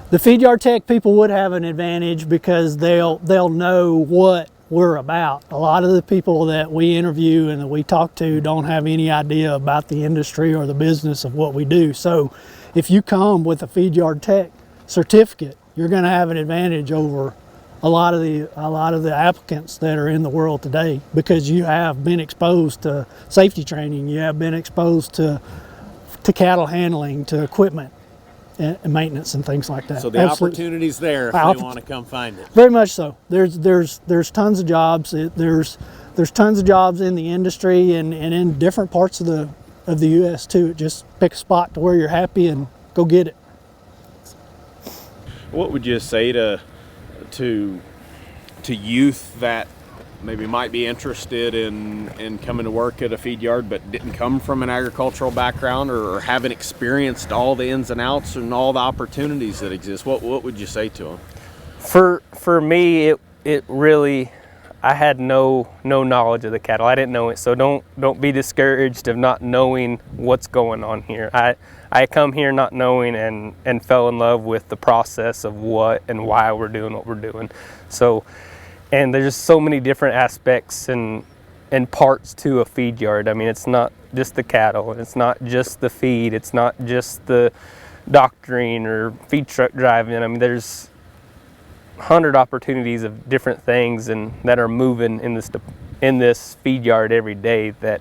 The Feedyard Tech people would have an advantage because they'll know what we're about. A lot of the people that we interview and that we talk to don't have any idea about the industry or the business of what we do. So if you come with a Feedyard Tech certificate, you're going to have an advantage over a lot of the applicants that are in the world today, because you have been exposed to safety training, you have been exposed to cattle handling, to equipment and maintenance and things like that. So the opportunity's there if they want to come find it. Very much so. There's tons of jobs. There's tons of jobs in the industry and in different parts of the U.S. too. Just pick a spot to where you're happy and go get it. What would you say to youth that maybe might be interested in coming to work at a feed yard but didn't come from an agricultural background or haven't experienced all the ins and outs and all the opportunities that exist? What would you say to them? For me, it really, I had no knowledge of the cattle. I didn't know it, so don't be discouraged of not knowing what's going on here. I come here not knowing and fell in love with the process of what and why we're doing what we're doing. So, and there's just so many different aspects and parts to a feed yard. I mean, it's not just the cattle, it's not just the feed, it's not just the doctoring or feed truck driving. I mean, there's 100 opportunities of different things and that are moving in this feed yard every day that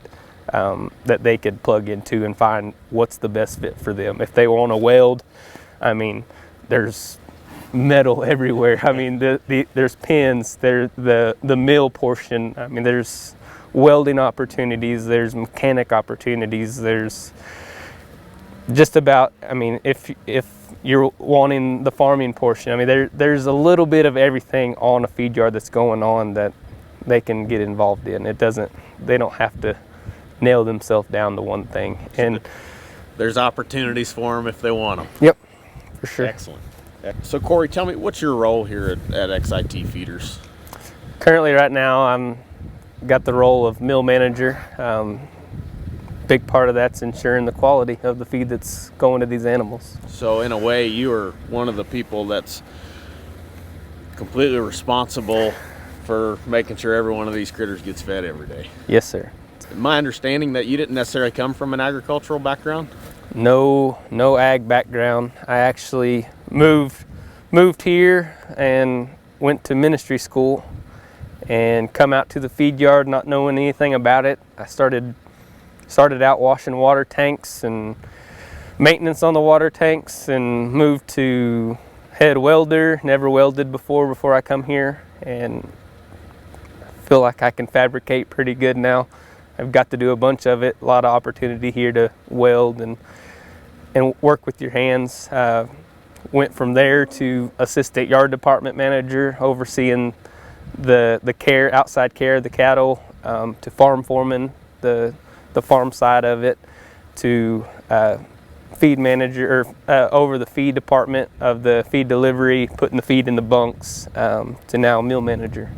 they could plug into and find what's the best fit for them. If they want to weld, I mean, there's metal everywhere. I mean, there's pins, there's the mill portion. I mean, there's welding opportunities, there's mechanic opportunities, there's just about, I mean, if you're wanting the farming portion, I mean, there's a little bit of everything on a feed yard that's going on that they can get involved in. They don't have to nail themselves down to one thing. And there's opportunities for them if they want them. Yep, for sure. Excellent. So Coury, tell me, what's your role here at XIT Feeders? Currently right now I'm got the role of mill manager. Big part of that's ensuring the quality of the feed that's going to these animals. So in a way, you are one of the people that's completely responsible for making sure every one of these critters gets fed every day. Yes, sir. My understanding that you didn't necessarily come from an agricultural background? No ag background. I actually moved here and went to ministry school and come out to the feed yard not knowing anything about it. I started out washing water tanks and maintenance on the water tanks and moved to head welder. Never welded before I come here, and I feel like I can fabricate pretty good now. I've got to do a bunch of it. A lot of opportunity here to weld and work with your hands. Went from there to assistant yard department manager, overseeing the outside care of the cattle, to farm foreman, the farm side of it, to feed manager, or over the feed department of the feed delivery, putting the feed in the bunks, to now mill manager.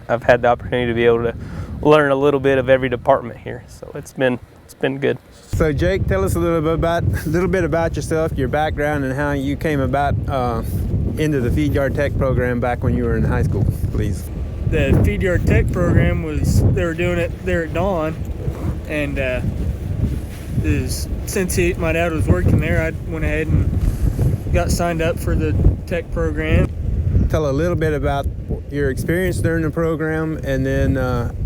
I've had the opportunity to be able to learn a little bit of every department here, so it's been good. So Jake, tell us a little bit about yourself, your background, and how you came about into the Feedyard Tech program back when you were in high school, please. The Feedyard Tech program they were doing it there at Dawn, and since my dad was working there, I went ahead and got signed up for the tech program. Tell a little bit about your experience during the program, and then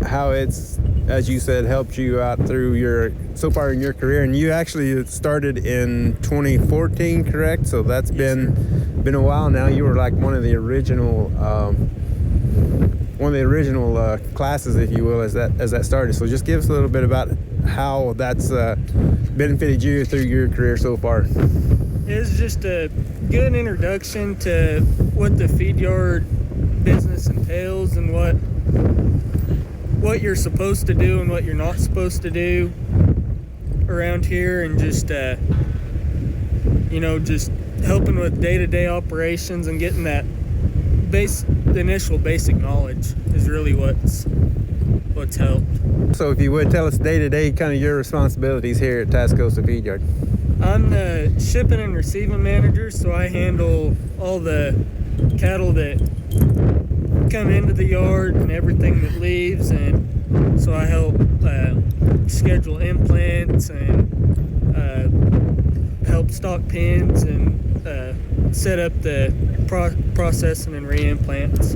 how it's, as you said, helped you out through so far in your career. And you actually started in 2014, correct? So that's been a while now. You were like one of the original classes, if you will, as that started. So just give us a little bit about how that's benefited you through your career so far. It's just a good introduction to what the feed yard business entails and what you're supposed to do and what you're not supposed to do around here, and just just helping with day-to-day operations and getting that the initial basic knowledge is really what's helped. So if you would tell us day-to-day kind of your responsibilities here at Tascosa Feedyard. I'm the shipping and receiving manager, so I handle all the cattle that come into the yard and everything that leaves, and so I help schedule implants and help stock pens and set up the processing and reimplants.